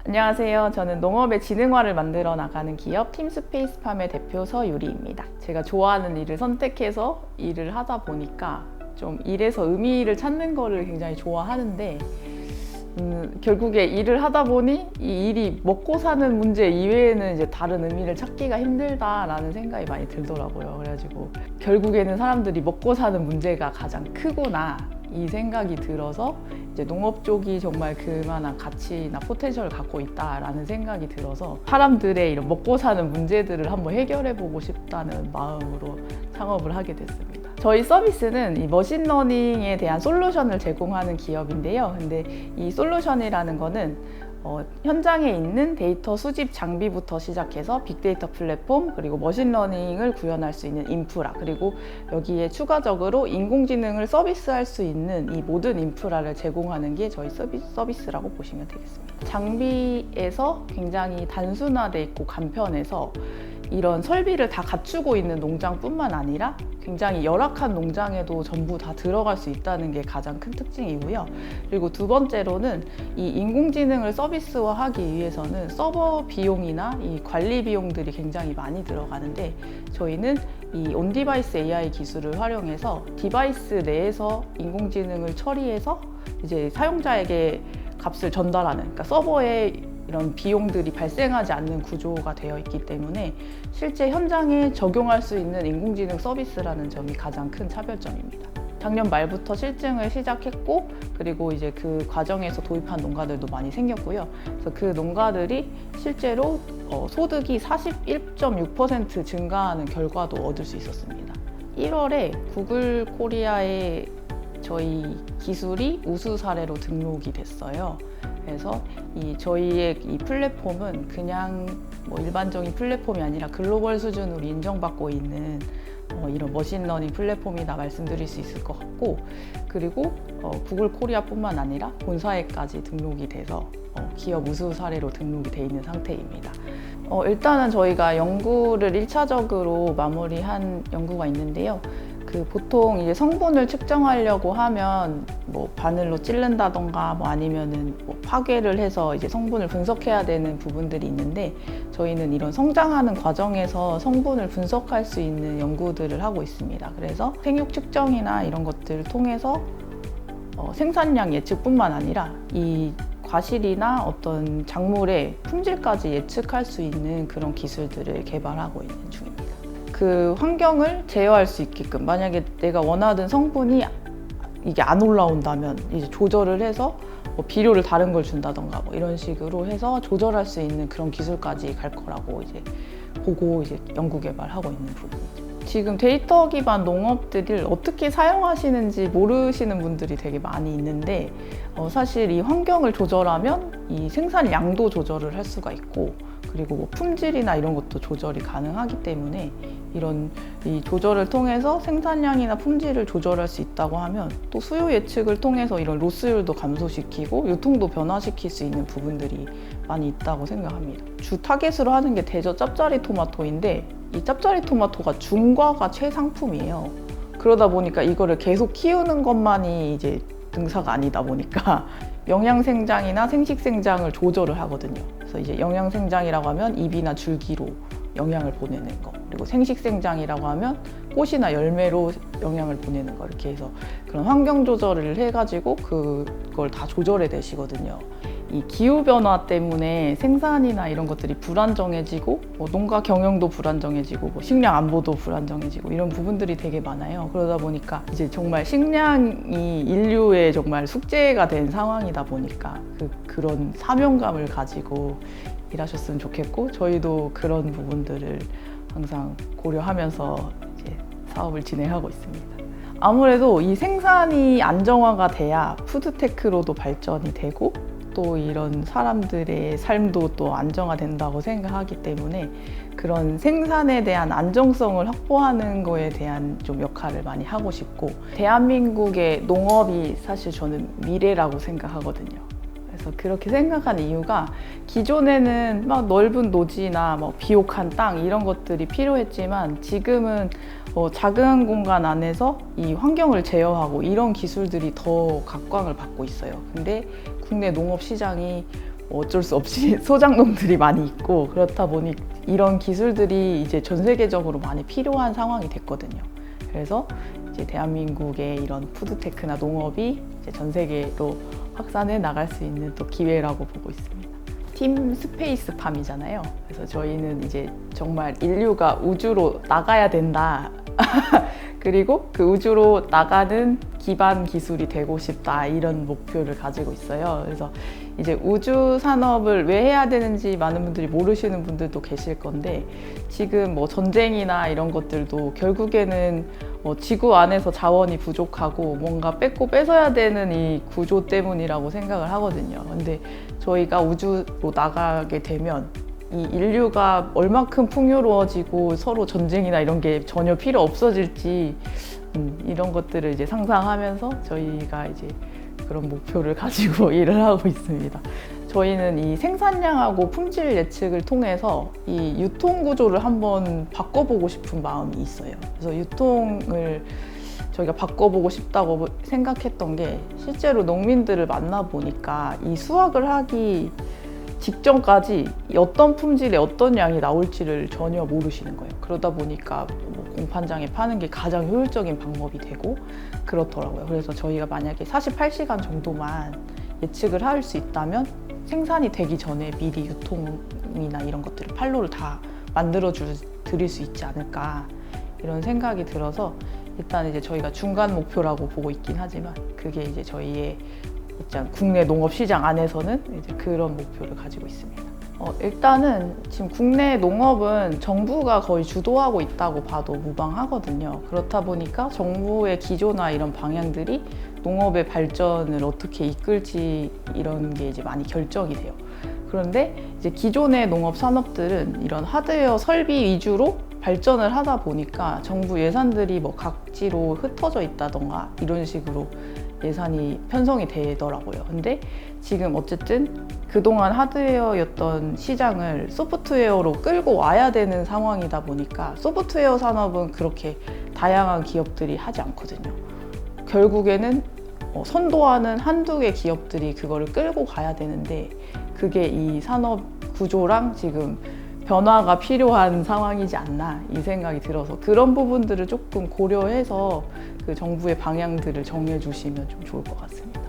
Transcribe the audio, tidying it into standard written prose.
안녕하세요. 저는 농업의 지능화를 만들어 나가는 기업 팀스페이스팜의 대표 서유리입니다. 제가 좋아하는 일을 선택해서 일을 하다 보니까 좀 일에서 의미를 찾는 거를 굉장히 좋아하는데 결국에 일을 하다 보니 이 일이 먹고 사는 문제 이외에는 이제 다른 의미를 찾기가 힘들다라는 생각이 많이 들더라고요. 그래가지고 결국에는 사람들이 먹고 사는 문제가 가장 크구나 이 생각이 들어서 이제 농업 쪽이 정말 그만한 가치나 포텐셜을 갖고 있다라는 생각이 들어서 사람들의 이런 먹고 사는 문제들을 한번 해결해 보고 싶다는 마음으로 창업을 하게 됐습니다. 저희 서비스는 이 머신러닝에 대한 솔루션을 제공하는 기업인데요. 근데 이 솔루션이라는 거는 현장에 있는 데이터 수집 장비부터 시작해서 빅데이터 플랫폼, 그리고 머신러닝을 구현할 수 있는 인프라, 그리고 여기에 추가적으로 인공지능을 서비스할 수 있는 이 모든 인프라를 제공하는 게 저희 서비스라고 보시면 되겠습니다. 장비에서 굉장히 단순화돼 있고 간편해서 이런 설비를 다 갖추고 있는 농장뿐만 아니라 굉장히 열악한 농장에도 전부 다 들어갈 수 있다는 게 가장 큰 특징이고요. 그리고 두 번째로는 이 인공지능을 서비스화하기 위해서는 서버 비용이나 이 관리 비용들이 굉장히 많이 들어가는데 저희는 이 온디바이스 AI 기술을 활용해서 디바이스 내에서 인공지능을 처리해서 이제 사용자에게 값을 전달하는, 그러니까 서버에 이런 비용들이 발생하지 않는 구조가 되어 있기 때문에 실제 현장에 적용할 수 있는 인공지능 서비스라는 점이 가장 큰 차별점입니다. 작년 말부터 실증을 시작했고, 그리고 이제 그 과정에서 도입한 농가들도 많이 생겼고요. 그래서 그 농가들이 실제로 소득이 41.6% 증가하는 결과도 얻을 수 있었습니다. 1월에 구글 코리아에 저희 기술이 우수 사례로 등록이 됐어요. 그래서 저희의 이 플랫폼은 그냥 일반적인 플랫폼이 아니라 글로벌 수준으로 인정받고 있는 이런 머신러닝 플랫폼이다 말씀드릴 수 있을 것 같고, 그리고 구글 코리아뿐만 아니라 본사에까지 등록이 돼서 기업 우수 사례로 등록이 돼 있는 상태입니다. 일단은 저희가 연구를 1차적으로 마무리한 연구가 있는데요. 보통 이제 성분을 측정하려고 하면 바늘로 찌른다던가 아니면은 파괴를 해서 이제 성분을 분석해야 되는 부분들이 있는데 저희는 이런 성장하는 과정에서 성분을 분석할 수 있는 연구들을 하고 있습니다. 그래서 생육 측정이나 이런 것들을 통해서 생산량 예측뿐만 아니라 이 과실이나 어떤 작물의 품질까지 예측할 수 있는 그런 기술들을 개발하고 있는 중입니다. 그 환경을 제어할 수 있게끔, 만약에 내가 원하던 성분이 이게 안 올라온다면 이제 조절을 해서 비료를 다른 걸 준다던가 이런 식으로 해서 조절할 수 있는 그런 기술까지 갈 거라고 이제 보고 이제 연구 개발하고 있는 부분이죠. 지금 데이터 기반 농업들을 어떻게 사용하시는지 모르시는 분들이 되게 많이 있는데 사실 이 환경을 조절하면 이 생산량도 조절을 할 수가 있고, 그리고 품질이나 이런 것도 조절이 가능하기 때문에 이런 이 조절을 통해서 생산량이나 품질을 조절할 수 있다고 하면 또 수요 예측을 통해서 이런 로스율도 감소시키고 유통도 변화시킬 수 있는 부분들이 많이 있다고 생각합니다. 주 타겟으로 하는 게 대저 짭짜리 토마토인데 이 짭짜리 토마토가 중과가 최상품이에요. 그러다 보니까 이거를 계속 키우는 것만이 이제 능사가 아니다 보니까 영양생장이나 생식생장을 조절을 하거든요. 그래서 이제 영양생장이라고 하면 잎이나 줄기로 영양을 보내는 거, 그리고 생식생장이라고 하면 꽃이나 열매로 영양을 보내는 거, 이렇게 해서 그런 환경 조절을 해가지고 그걸 다 조절해 내시거든요. 이 기후변화 때문에 생산이나 이런 것들이 불안정해지고 농가 경영도 불안정해지고 식량 안보도 불안정해지고 이런 부분들이 되게 많아요. 그러다 보니까 이제 정말 식량이 인류의 정말 숙제가 된 상황이다 보니까 그런 사명감을 가지고 일하셨으면 좋겠고, 저희도 그런 부분들을 항상 고려하면서 이제 사업을 진행하고 있습니다. 아무래도 이 생산이 안정화가 돼야 푸드테크로도 발전이 되고 또 이런 사람들의 삶도 또 안정화된다고 생각하기 때문에 그런 생산에 대한 안정성을 확보하는 거에 대한 좀 역할을 많이 하고 싶고, 대한민국의 농업이 사실 저는 미래라고 생각하거든요. 그래서 그렇게 생각한 이유가 기존에는 막 넓은 노지나 비옥한 땅 이런 것들이 필요했지만 지금은 작은 공간 안에서 이 환경을 제어하고 이런 기술들이 더 각광을 받고 있어요. 근데 국내 농업 시장이 어쩔 수 없이 소장농들이 많이 있고, 그렇다 보니 이런 기술들이 이제 전 세계적으로 많이 필요한 상황이 됐거든요. 그래서 이제 대한민국의 이런 푸드테크나 농업이 이제 전 세계로 확산해 나갈 수 있는 또 기회라고 보고 있습니다. 팀 스페이스팜이잖아요. 그래서 저희는 이제 정말 인류가 우주로 나가야 된다. 그리고 그 우주로 나가는 기반 기술이 되고 싶다, 이런 목표를 가지고 있어요. 그래서 이제 우주 산업을 왜 해야 되는지 많은 분들이 모르시는 분들도 계실 건데, 지금 뭐 전쟁이나 이런 것들도 결국에는 지구 안에서 자원이 부족하고 뭔가 뺏고 뺏어야 되는 이 구조 때문이라고 생각을 하거든요. 근데 저희가 우주로 나가게 되면 이 인류가 얼마큼 풍요로워지고 서로 전쟁이나 이런 게 전혀 필요 없어질지, 이런 것들을 이제 상상하면서 저희가 이제 그런 목표를 가지고 일을 하고 있습니다. 저희는 이 생산량하고 품질 예측을 통해서 이 유통 구조를 한번 바꿔보고 싶은 마음이 있어요. 그래서 유통을 저희가 바꿔보고 싶다고 생각했던 게, 실제로 농민들을 만나보니까 이 수확을 하기 직전까지 어떤 품질에 어떤 양이 나올지를 전혀 모르시는 거예요. 그러다 보니까 뭐 공판장에 파는 게 가장 효율적인 방법이 되고 그렇더라고요. 그래서 저희가 만약에 48시간 정도만 예측을 할 수 있다면 생산이 되기 전에 미리 유통이나 이런 것들을 판로를 다 만들어 드릴 수 있지 않을까, 이런 생각이 들어서 일단 이제 저희가 중간 목표라고 보고 있긴 하지만, 그게 이제 저희의 국내 농업 시장 안에서는 이제 그런 목표를 가지고 있습니다. 일단은 지금 국내 농업은 정부가 거의 주도하고 있다고 봐도 무방하거든요. 그렇다 보니까 정부의 기조나 이런 방향들이 농업의 발전을 어떻게 이끌지, 이런 게 이제 많이 결정이 돼요. 그런데 이제 기존의 농업 산업들은 이런 하드웨어 설비 위주로 발전을 하다 보니까 정부 예산들이 뭐 각지로 흩어져 있다던가 이런 식으로 예산이 편성이 되더라고요. 근데 지금 어쨌든 그동안 하드웨어였던 시장을 소프트웨어로 끌고 와야 되는 상황이다 보니까, 소프트웨어 산업은 그렇게 다양한 기업들이 하지 않거든요. 결국에는 선도하는 한두 개 기업들이 그거를 끌고 가야 되는데, 그게 이 산업 구조랑 지금 변화가 필요한 상황이지 않나, 이 생각이 들어서 그런 부분들을 조금 고려해서 그 정부의 방향들을 정해 주시면 좀 좋을 것 같습니다.